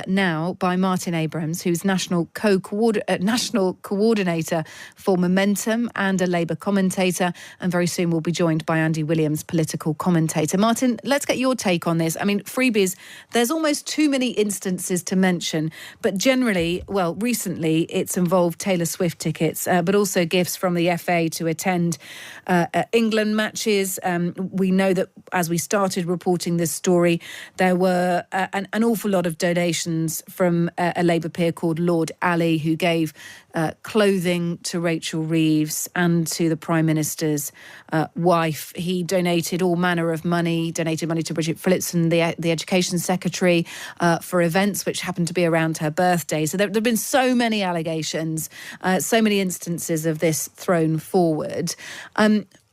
now by Martin Abrams, who's national coordinator for Momentum and a Labour commentator, and very soon we'll be joined by Andy Williams, political commentator. Martin, let's get your take on this. I mean, freebies, there's almost too many instances to mention, but generally, well, recently it's involved Taylor Swift tickets, but also gifts from the FA to attend England matches. We know that as we started reporting this story, there were an awful lot of donations from a Labour peer called Lord Ali, who gave clothing to Rachel Reeves and to the Prime Minister's wife. He donated all manner of money, donated money to Bridget Phillipson, the Education Secretary, for events which happened to be around her birthday. So there have been so many allegations, so many instances of this thrown forward.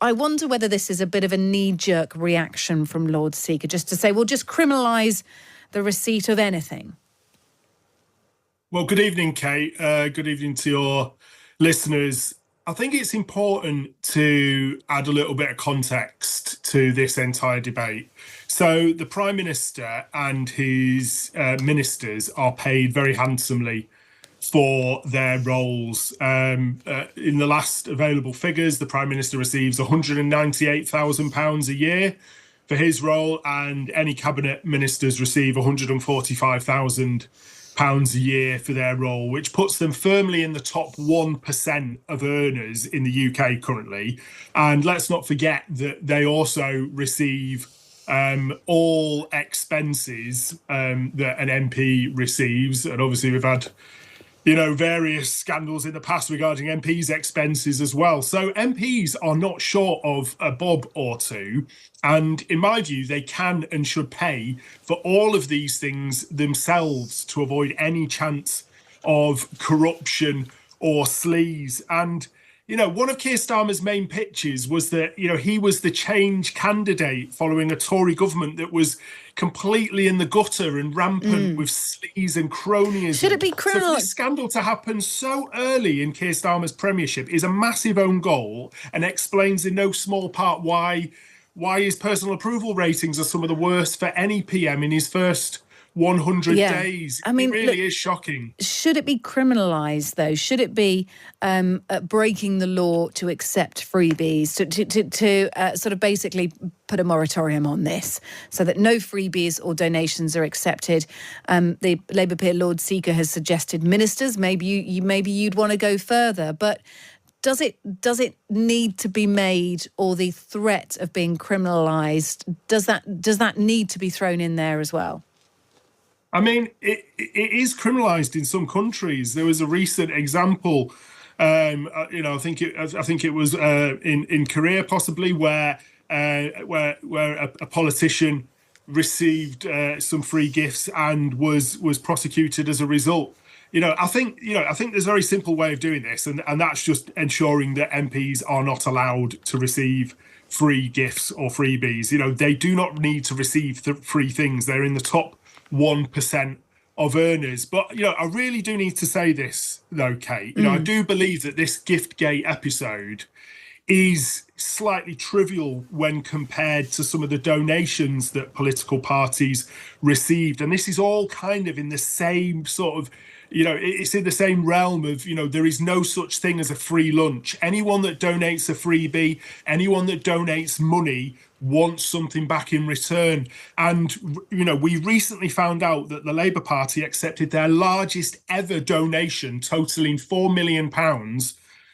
I wonder whether this is a bit of a knee-jerk reaction from Lord Seeker, just to say, well, just criminalise the receipt of anything. Well, good evening, Kate. Good evening to your listeners. I think it's important to add a little bit of context to this entire debate. So the Prime Minister and his ministers are paid very handsomely for their roles. In the last available figures, the Prime Minister receives £198,000 a year for his role, and any cabinet ministers receive £145,000 a year for their role, which puts them firmly in the top 1% of earners in the UK currently. And let's not forget that they also receive all expenses that an MP receives. And obviously we've had various scandals in the past regarding MPs' expenses as well. So MPs are not short of a bob or two. And in my view, they can and should pay for all of these things themselves to avoid any chance of corruption or sleaze. And one of Keir Starmer's main pitches was that, he was the change candidate following a Tory government that was completely in the gutter and rampant with sleaze and cronyism. Should it be criminal? So for this scandal to happen so early in Keir Starmer's premiership is a massive own goal and explains in no small part why his personal approval ratings are some of the worst for any PM in his first 100 days. I mean, it really is shocking. Should it be criminalised, though? Should it be breaking the law to accept freebies, to sort of basically put a moratorium on this so that no freebies or donations are accepted? The Labour peer Lord Seeker has suggested ministers. Maybe you'd want to go further, but does it need to be made, or the threat of being criminalised, does that need to be thrown in there as well? I mean, it is criminalised in some countries. There was a recent example, I think it was in Korea possibly, where a politician received some free gifts and was prosecuted as a result. I think there's a very simple way of doing this, and that's just ensuring that MPs are not allowed to receive free gifts or freebies. They do not need to receive free things. They're in the top 1% of earners. But, I really do need to say this, though, Kate. I do believe that this Giftgate episode is slightly trivial when compared to some of the donations that political parties received. And this is all kind of in the same sort of, it's in the same realm of, there is no such thing as a free lunch. Anyone that donates a freebie, anyone that donates money wants something back in return. And, we recently found out that the Labour Party accepted their largest ever donation, totaling £4 million,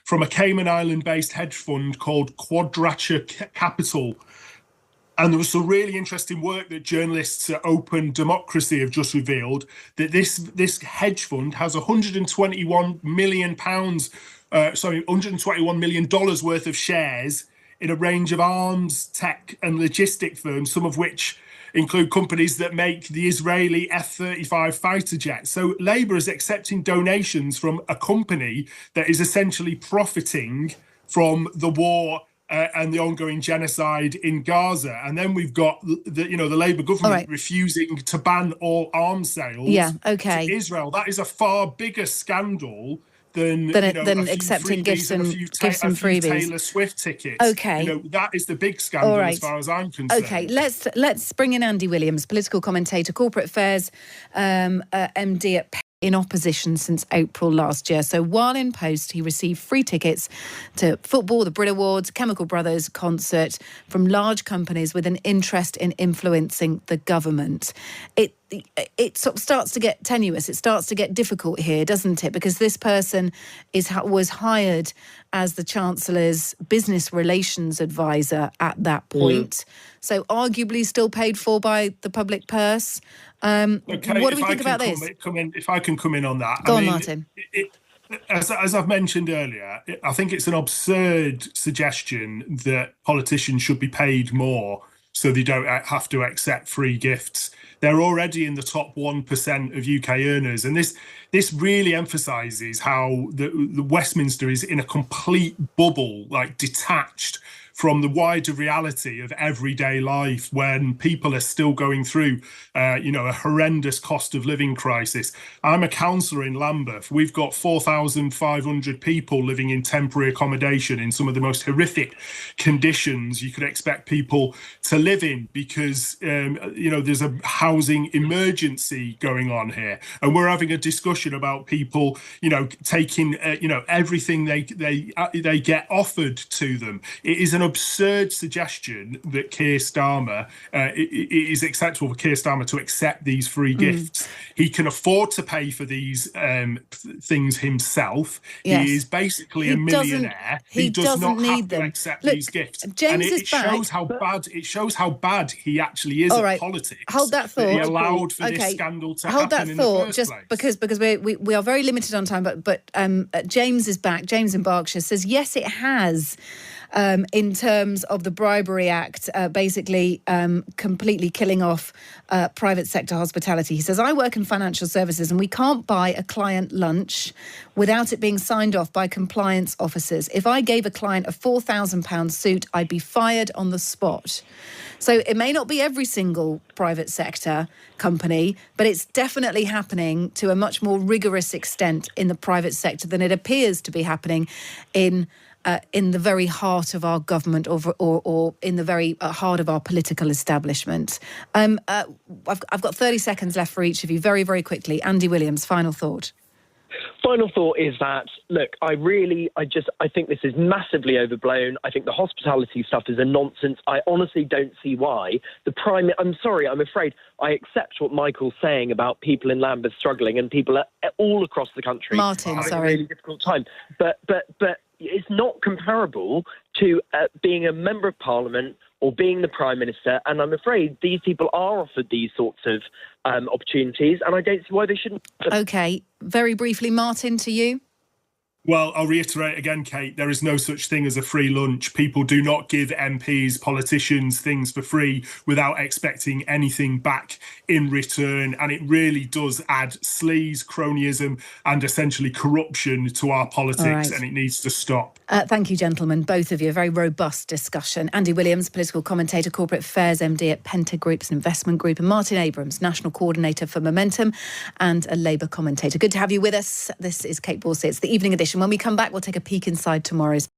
from a Cayman Island-based hedge fund called Quadrature Capital. And there was some really interesting work that journalists at Open Democracy have just revealed, that this hedge fund has £121 million worth of shares in a range of arms, tech and logistic firms, some of which include companies that make the Israeli F-35 fighter jets. So Labour is accepting donations from a company that is essentially profiting from the war and the ongoing genocide in Gaza. And then we've got the Labour government refusing to ban all arms sales to Israel. That is a far bigger scandal than accepting gifts and freebies, freebies. Taylor Swift tickets. Okay, that is the big scandal as far as I'm concerned. Okay, let's bring in Andy Williams, political commentator, corporate affairs MD at in opposition since April last year. So while in post, he received free tickets to football, the Brit Awards, Chemical Brothers concert from large companies with an interest in influencing the government. It sort of starts to get tenuous. It starts to get difficult here, doesn't it? Because this person was hired as the Chancellor's business relations advisor at that point. So arguably still paid for by the public purse. Okay, what do we think about this? If I can come in on that. Go on, Martin. As I've mentioned earlier, I think it's an absurd suggestion that politicians should be paid more so they don't have to accept free gifts. They're already in the top 1% of UK earners. And this really emphasises how the Westminster is in a complete bubble, like detached from the wider reality of everyday life when people are still going through, a horrendous cost of living crisis. I'm a councillor in Lambeth. We've got 4,500 people living in temporary accommodation in some of the most horrific conditions you could expect people to live in because, there's a housing emergency going on here. And we're having a discussion about people, taking, everything they get offered to them. It is an absurd suggestion that Keir Starmer it is acceptable for Keir Starmer to accept these free gifts. He can afford to pay for these things himself. Yes. He is basically a millionaire. He does not have to accept these gifts. James and it shows how bad he actually is at politics. Hold that thought. That he allowed for this scandal to happen happen in the first just place. because we are very limited on time. But James is back. James in Berkshire says yes, it has. In terms of the Bribery Act, basically completely killing off private sector hospitality. He says, I work in financial services and we can't buy a client lunch without it being signed off by compliance officers. If I gave a client a £4,000 suit, I'd be fired on the spot. So it may not be every single private sector company, but it's definitely happening to a much more rigorous extent in the private sector than it appears to be happening in the very heart of our government or in the very heart of our political establishment. I've got 30 seconds left for each of you. Very, very quickly. Andy Williams, final thought. Final thought is that, look, I think this is massively overblown. I think the hospitality stuff is a nonsense. I honestly don't see why. I'm afraid I accept what Michael's saying about people in Lambeth struggling and people all across the country having a really difficult time. But it's not comparable to being a member of Parliament or being the Prime Minister. And I'm afraid these people are offered these sorts of opportunities, and I don't see why they shouldn't. OK, very briefly, Martin, to you. Well, I'll reiterate again, Kate, there is no such thing as a free lunch. People do not give MPs, politicians things for free without expecting anything back in return. And it really does add sleaze, cronyism and essentially corruption to our politics, and it needs to stop. Thank you, gentlemen, both of you. A very robust discussion. Andy Williams, political commentator, corporate affairs MD at Penta Group's investment group, and Martin Abrams, national coordinator for Momentum and a Labour commentator. Good to have you with us. This is Kate Borsey. It's the evening edition. When we come back, we'll take a peek inside tomorrow's